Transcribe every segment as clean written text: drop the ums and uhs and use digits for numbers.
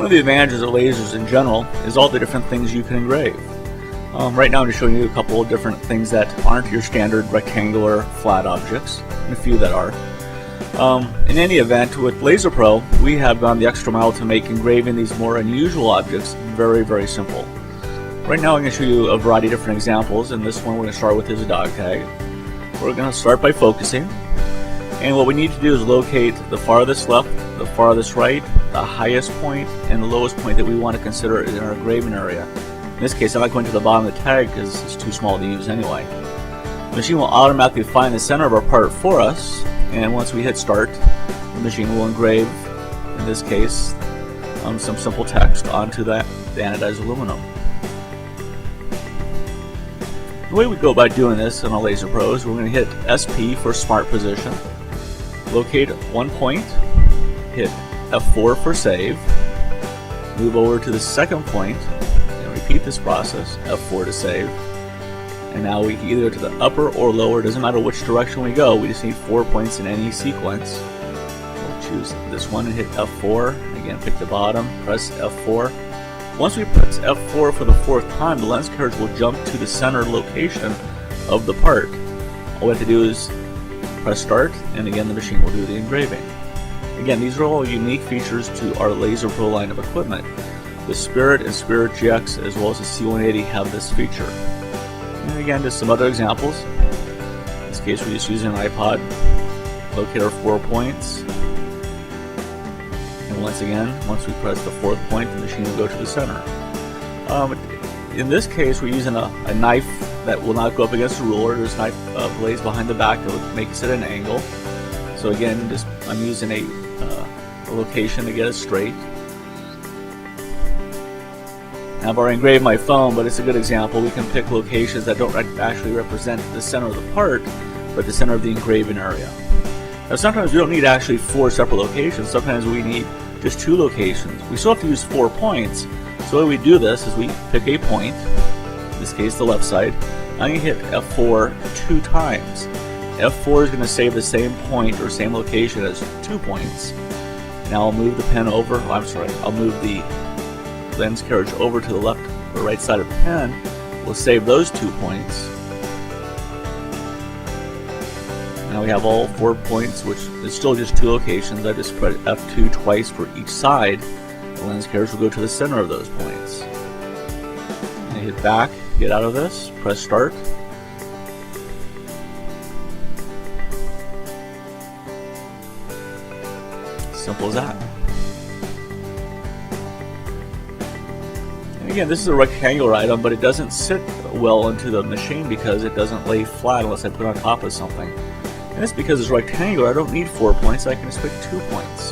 One of the advantages of lasers in general is all the different things you can engrave. Right now I'm just showing you a couple of different things that aren't your standard rectangular flat objects, and a few that are. In any event, with LaserPro, we have gone the extra mile to make engraving these more unusual objects very, very simple. Right now I'm going to show you a variety of different examples, and this one we're going to start with is a dog tag. We're going to start by focusing, and what we need to do is locate the farthest left, the farthest right, the highest point, and the lowest point that we want to consider in our engraving area. In this case, I'm not going to the bottom of the tag because it's too small to use anyway. The machine will automatically find the center of our part for us, and once we hit start, the machine will engrave, in this case, some simple text onto the anodized aluminum. The way we go about doing this on our LaserPro is we're going to hit SP for Smart Position, locate one point, hit F4 for Save, move over to the second point, and repeat this process, F4 to save. And now we can either go to the upper or lower, doesn't matter which direction we go, we just need 4 points in any sequence. We'll choose this one and hit F4, again pick the bottom, press F4. Once we press F4 for the fourth time, the lens carriage will jump to the center location of the part. All we have to do is press start, and again the machine will do the engraving. Again, these are all unique features to our LaserPro line of equipment. The Spirit and Spirit GX as well as the C180 have this feature. And again, just some other examples. In this case, we're just using an iPod. Locate our 4 points. And once again, once we press the fourth point, the machine will go to the center. In this case, we're using a knife that will not go up against the ruler. There's knife blades behind the back that would make it at an angle. So again, I'm using a location to get it straight. Now I've already engraved my phone, but it's a good example. We can pick locations that don't actually represent the center of the part, but the center of the engraving area. Now sometimes we don't need actually 4 separate locations. Sometimes we need just 2 locations. We still have to use 4 points. So the way we do this is we pick a point, in this case the left side. I'm going to hit F4 2 times. F4 is going to save the same point or same location as 2 points. Now I'll move the pen over, I'll move the lens carriage over to the left or right side of the pen. We'll save those 2 points. Now we have all 4 points, which is still just 2 locations. I just press F2 twice for each side. The lens carriage will go to the center of those points. And hit back, get out of this, press start. Simple as that. And again, this is a rectangular item, but it doesn't sit well into the machine because it doesn't lay flat unless I put it on top of something. And it's because it's rectangular, I don't need 4 points, I can just pick 2 points.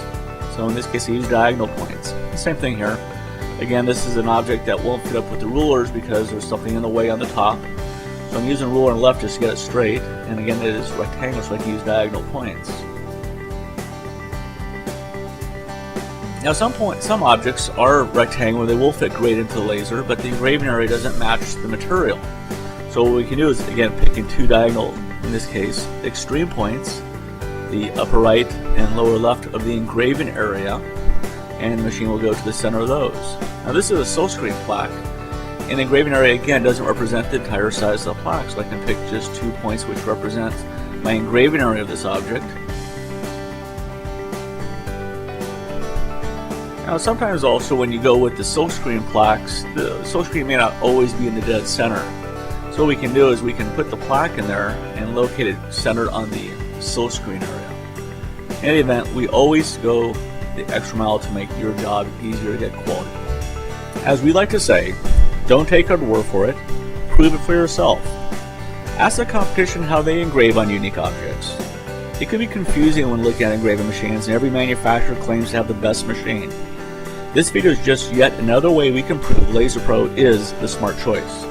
So in this case I use diagonal points. The same thing here. Again, this is an object that won't fit up with the rulers because there's something in the way on the top. So I'm using a ruler on the left just to get it straight. And again, it is rectangular, so I can use diagonal points. Now some objects are rectangular, they will fit great into the laser, but the engraving area doesn't match the material. So what we can do is, again, picking 2 diagonal, in this case, extreme points, the upper right and lower left of the engraving area, and the machine will go to the center of those. Now this is a silkscreen plaque, and the engraving area, again, doesn't represent the entire size of the plaque, so I can pick just 2 points which represent my engraving area of this object. Now sometimes also when you go with the silkscreen plaques, the silkscreen may not always be in the dead center. So what we can do is we can put the plaque in there and locate it centered on the silkscreen area. In any event, we always go the extra mile to make your job easier to get quality. As we like to say, don't take our word for it, prove it for yourself. Ask the competition how they engrave on unique objects. It can be confusing when looking at engraving machines, and every manufacturer claims to have the best machine. This video is just yet another way we can prove LaserPro is the smart choice.